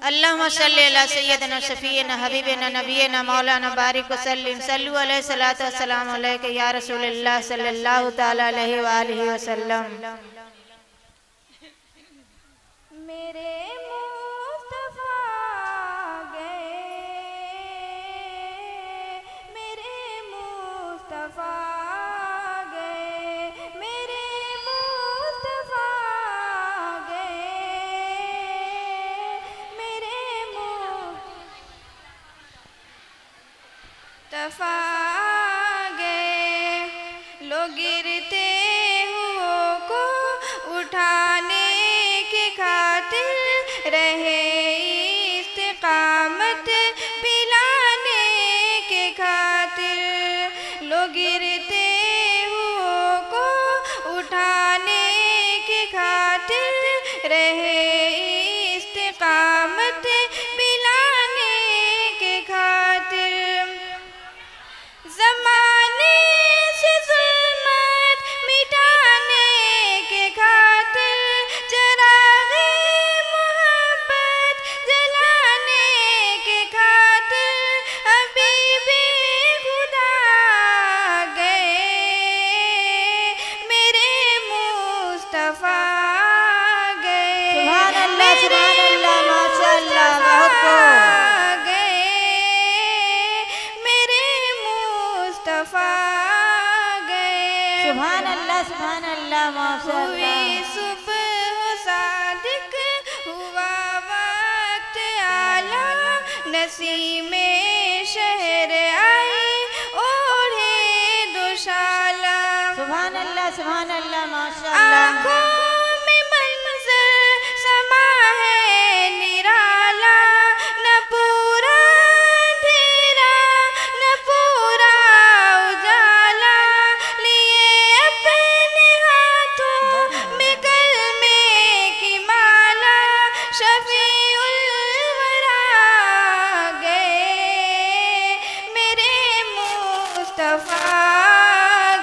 अल्लाहुम्मा सल्ली अला सय्यदना शफीना हबीबना नबीना मौलाना बारिक वसल्लिम सल्लु अलैहि सलातु वस्सलाम अलैका या रसूलल्लाह सल्लल्लाहु तआला अलैहि व आलिहि वसल्लम। मेरे मुस्तफा गए, मेरे मुस्तफा गए, मेरे मुस्तफा गए, मेरे मुस्तफा गए। लोग गिरते हुओं को उठाने के खातिर रहे इस्तिकामत पिलाने के खातिर, लोग गिरते हुओं को उठाने के खातिर रहे इस्तिकामत पिलाने के खातिर। ज़माने से ज़ुल्मत मिटाने के खातिर चराग़े मोहब्बत जलाने के खातिर हबीबे खुदा गए, मेरे मुस्तफ़ा गए। सुभान अल्लाह माशाअल्लाह बहुत गए, मेरे मुस्तफ़ा गए। सुभान अल्लाह माशाअल्लाह। हुई सुबह सादिक हुआ वक्त आला, नसीमे शहर आई ओढ़े दुशाला। सुभान अल्लाह माशाअल्लाह। आँखों में मंज़र समा है निराला, न पूरा अंधेरा न पूरा उजाला। लिए अपने हाथों में कलमे की माला, शफीउल वरा गए, मेरे मुस्तफ़ा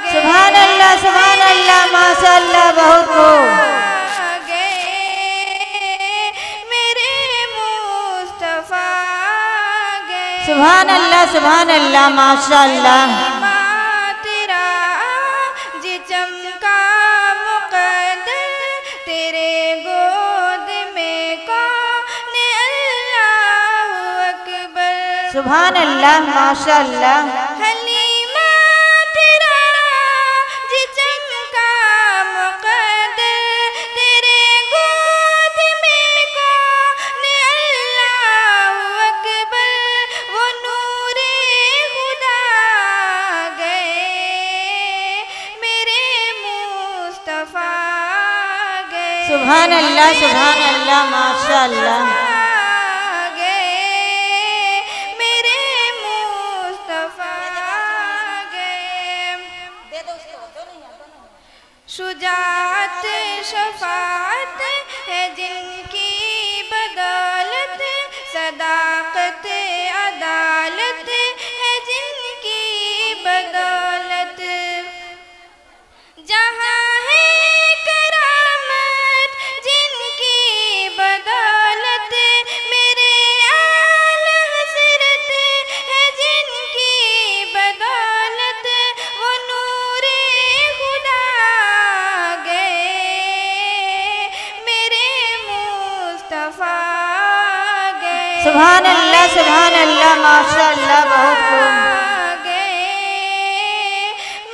गए। सुभान अल्लाह माशाअल्लाह बहुत खूब। गए, मेरे मुस्तफ़ा गए। सुभान अल्लाह माशाअल्लाह। तेरा जी चमका मुक़द्दर, तेरे गोद में कौन अल्लाहु अकबर। सुभान अल्लाह माशाअल्लाह। हलीमा तेरा जी चमका मुक़द्दर, तेरे गोद में कौन अल्लाहु अकबर। वो नूरे खुदा गए, मेरे मुस्तफ़ा गए। सुभान अल्लाह माशाअल्लाह। गए, मेरे मुस्तफ़ा गए। शुजाअत शफ़ाअत है जिनकी बदौलत, सदाक़त अदालत है जिनकी बदौलत। जहाँ है करामत जिनकी बदौलत, मेरे आला हज़रत है जिनकी बदौलत। वो नूरे खुदा गए, मेरे मुस्तफ़ा गए। सुभान अल्लाह माशाअल्लाह बहुत खूब। गए,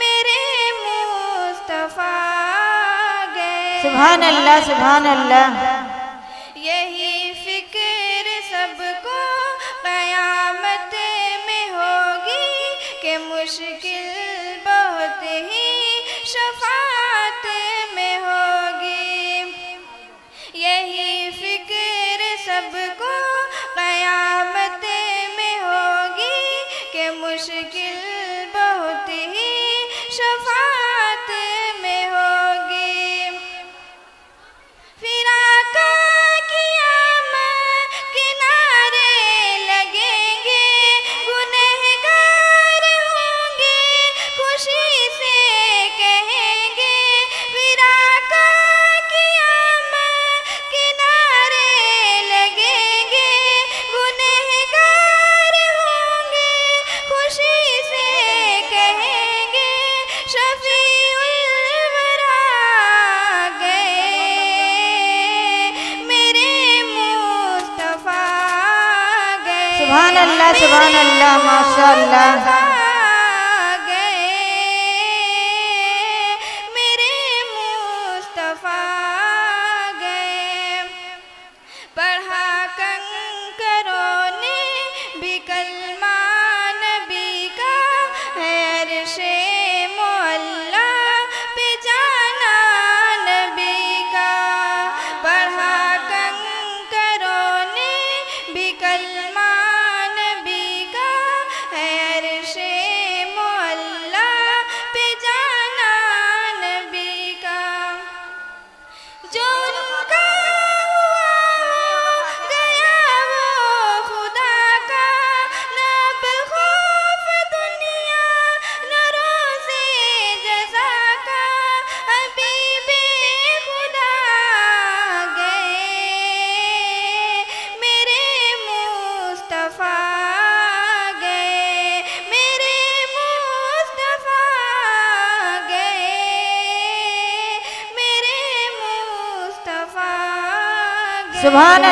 मेरे मुस्तफ़ा गए। सुभान अल्लाह। यही फिक्र सबको क़यामत में होगी कि मुश्किल बहुत ही शफ़ाअत में होगी। यही फिक्र सबको क़यामत में होगी कि मुश्किल बहुत ही शफ़ाअत में होगी। फिर आका की आमद किनारे अल्लाह सुभान अल्लाह माशाअल्लाह। मेरे मुस्तफा गए, पढ़ा कंकरों ने भी कलमा नबी का, है अर्शे मोहल्ला पे जाना नबी का। पढ़ा कंकरों ने भी कलमा नबी का, है अर्शे मोहल्ला पे जाना नबी का। जो उनका हुआ गया वो खुदा का, न अब खौफ दुनिया न रोज़े जज़ा का। हबीबे खुदा गए, मेरे मुस्तफा गए, मेरे मुस्तफा गए, मेरे मुस्तफा गए। सुभान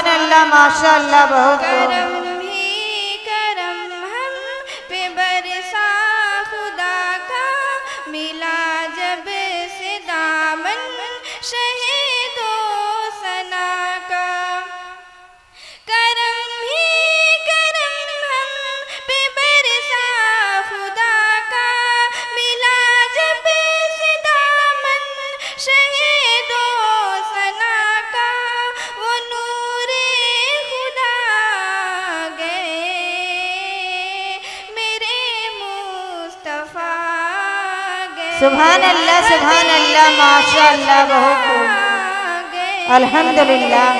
अल्लाह माशाअल्लाह बहुत खूब। करम ही करम हम पे बरसा खुदा का, मिला जब से दामन शहीदो सना का। करम ही करम हम पे बरसा खुदा का, मिला जब से दामन शहीदो सना का। वो नूरे खुदा गए, मेरे मुस्तफा गए। सुभान अल्लाह माशाअल्लाह बहुत खूब। गए, अल्हम्दुलिल्लाह।